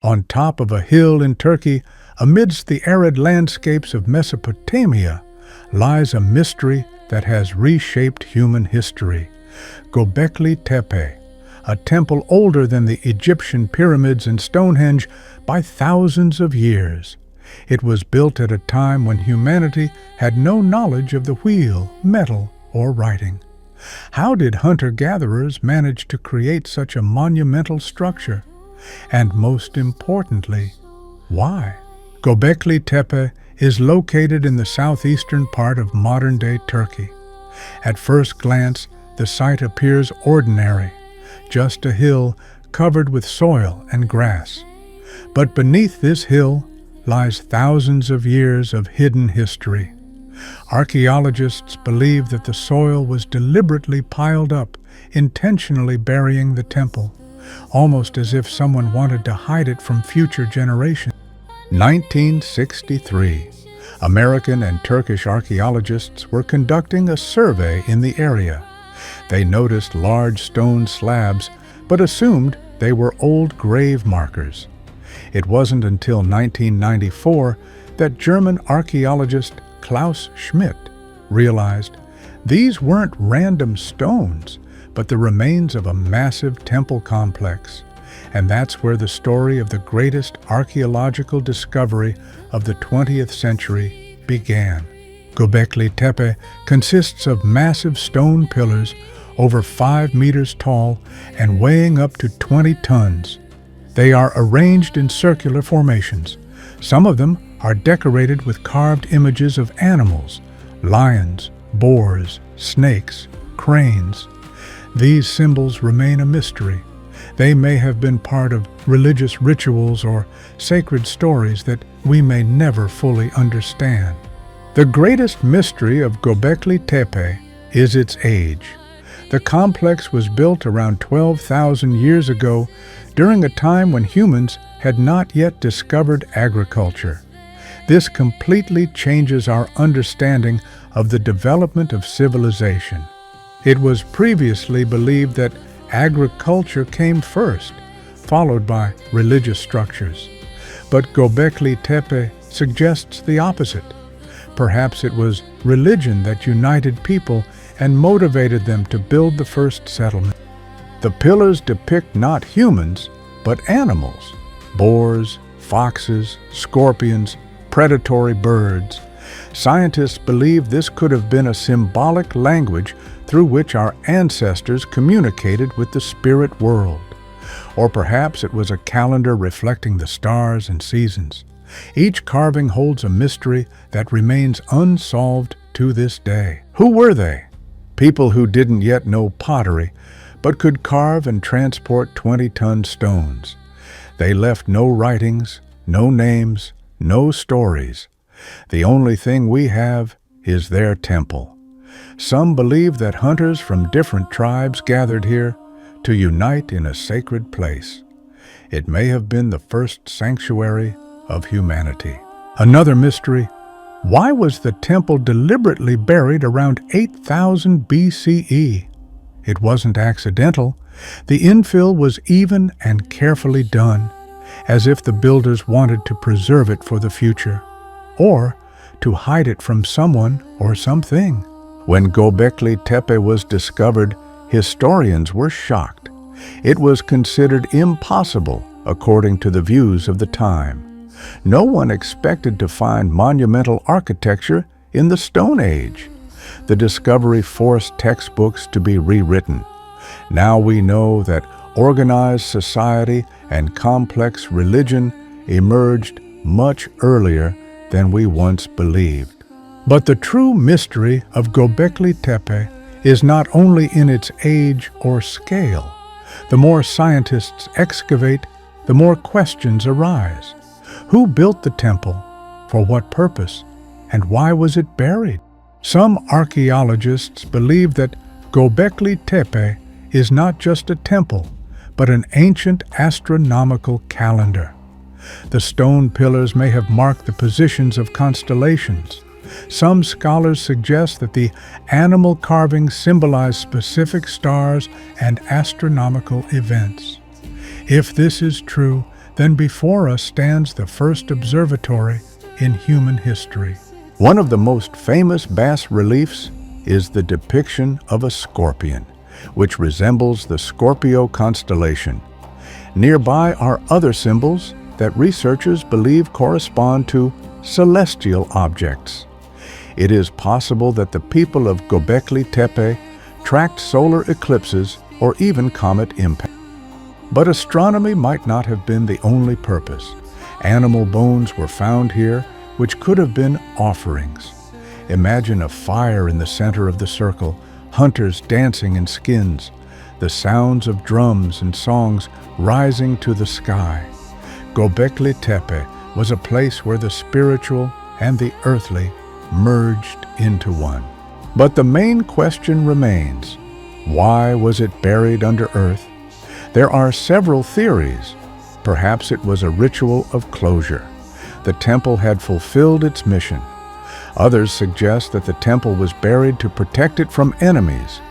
On top of a hill in Turkey, amidst the arid landscapes of Mesopotamia, lies a mystery that has reshaped human history. Göbekli Tepe, a temple older than the Egyptian pyramids and Stonehenge by thousands of years. It was built at a time when humanity had no knowledge of the wheel, metal, or writing. How did hunter-gatherers manage to create such a monumental structure? And most importantly, why? Göbekli Tepe is located in the southeastern part of modern-day Turkey. At first glance, the site appears ordinary, just a hill covered with soil and grass. But beneath this hill lies thousands of years of hidden history. Archaeologists believe that the soil was deliberately piled up, intentionally burying the temple, almost as if someone wanted to hide it from future generations. 1963. American and Turkish archaeologists were conducting a survey in the area. They noticed large stone slabs, but assumed they were old grave markers. It wasn't until 1994 that German archaeologist Klaus Schmidt realized these weren't random stones, but the remains of a massive temple complex. And that's where the story of the greatest archaeological discovery of the 20th century began. Göbekli Tepe consists of massive stone pillars over 5 meters tall and weighing up to 20 tons. They are arranged in circular formations. Some of them are decorated with carved images of animals, lions, boars, snakes, cranes. These symbols remain a mystery. They may have been part of religious rituals or sacred stories that we may never fully understand. The greatest mystery of Göbekli Tepe is its age. The complex was built around 12,000 years ago during a time when humans had not yet discovered agriculture. This completely changes our understanding of the development of civilization. It was previously believed that agriculture came first, followed by religious structures. But Göbekli Tepe suggests the opposite. Perhaps it was religion that united people and motivated them to build the first settlement. The pillars depict not humans, but animals: boars, foxes, scorpions, predatory birds. Scientists believe this could have been a symbolic language through which our ancestors communicated with the spirit world. Or perhaps it was a calendar reflecting the stars and seasons. Each carving holds a mystery that remains unsolved to this day. Who were they? People who didn't yet know pottery, but could carve and transport 20-ton stones. They left no writings, no names, no stories. The only thing we have is their temple. Some believe that hunters from different tribes gathered here to unite in a sacred place. It may have been the first sanctuary of humanity. Another mystery: why was the temple deliberately buried around 8000 BCE? It wasn't accidental. The infill was even and carefully done, as if the builders wanted to preserve it for the future, or to hide it from someone or something. When Göbekli Tepe was discovered, historians were shocked. It was considered impossible, according to the views of the time. No one expected to find monumental architecture in the Stone Age. The discovery forced textbooks to be rewritten. Now we know that organized society and complex religion emerged much earlier than we once believed. But the true mystery of Göbekli Tepe is not only in its age or scale. The more scientists excavate, the more questions arise. Who built the temple? For what purpose? And why was it buried? Some archaeologists believe that Göbekli Tepe is not just a temple, but an ancient astronomical calendar. The stone pillars may have marked the positions of constellations. Some scholars suggest that the animal carvings symbolize specific stars and astronomical events. If this is true, then before us stands the first observatory in human history. One of the most famous bas-reliefs is the depiction of a scorpion, which resembles the Scorpio constellation. Nearby are other symbols that researchers believe correspond to celestial objects. It is possible that the people of Göbekli Tepe tracked solar eclipses or even comet impact. But astronomy might not have been the only purpose. Animal bones were found here, which could have been offerings. Imagine a fire in the center of the circle, hunters dancing in skins, the sounds of drums and songs rising to the sky. Göbekli Tepe was a place where the spiritual and the earthly merged into one. But the main question remains: why was it buried under earth? There are several theories. Perhaps it was a ritual of closure. The temple had fulfilled its mission. Others suggest that the temple was buried to protect it from enemies.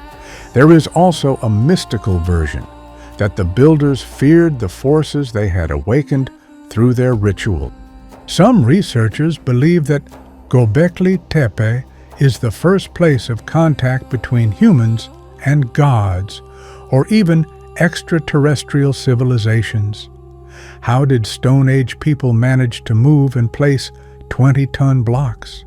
There is also a mystical version, that the builders feared the forces they had awakened through their ritual. Some researchers believe that Göbekli Tepe is the first place of contact between humans and gods, or even extraterrestrial civilizations. How did Stone Age people manage to move and place 20-ton blocks?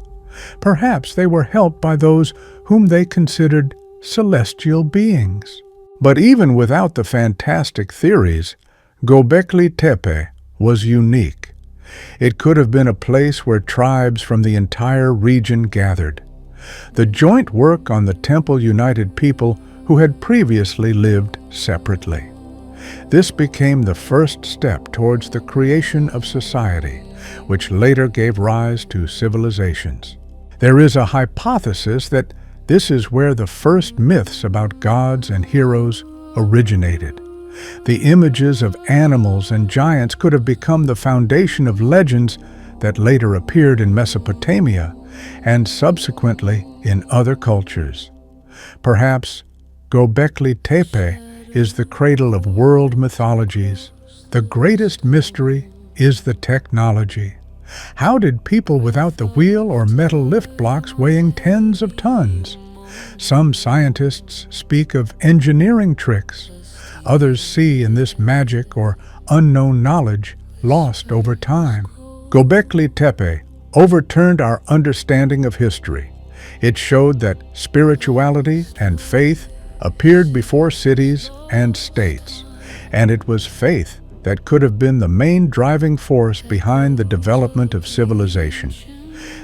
Perhaps they were helped by those whom they considered celestial beings. But even without the fantastic theories, Göbekli Tepe was unique. It could have been a place where tribes from the entire region gathered. The joint work on the temple united people who had previously lived separately. This became the first step towards the creation of society, which later gave rise to civilizations. There is a hypothesis that this is where the first myths about gods and heroes originated. The images of animals and giants could have become the foundation of legends that later appeared in Mesopotamia and subsequently in other cultures. Perhaps Göbekli Tepe is the cradle of world mythologies. The greatest mystery is the technology. How did people without the wheel or metal lift blocks weighing tens of tons? Some scientists speak of engineering tricks. Others see in this magic or unknown knowledge lost over time. Göbekli Tepe overturned our understanding of history. It showed that spirituality and faith appeared before cities and states, and it was faith that could have been the main driving force behind the development of civilization.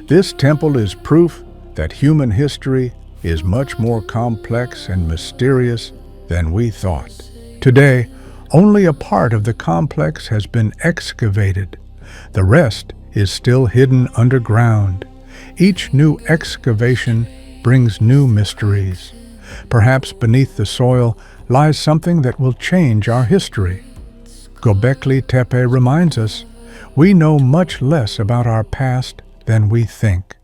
This temple is proof that human history is much more complex and mysterious than we thought. Today, only a part of the complex has been excavated. The rest is still hidden underground. Each new excavation brings new mysteries. Perhaps beneath the soil lies something that will change our history. Göbekli Tepe reminds us we know much less about our past than we think.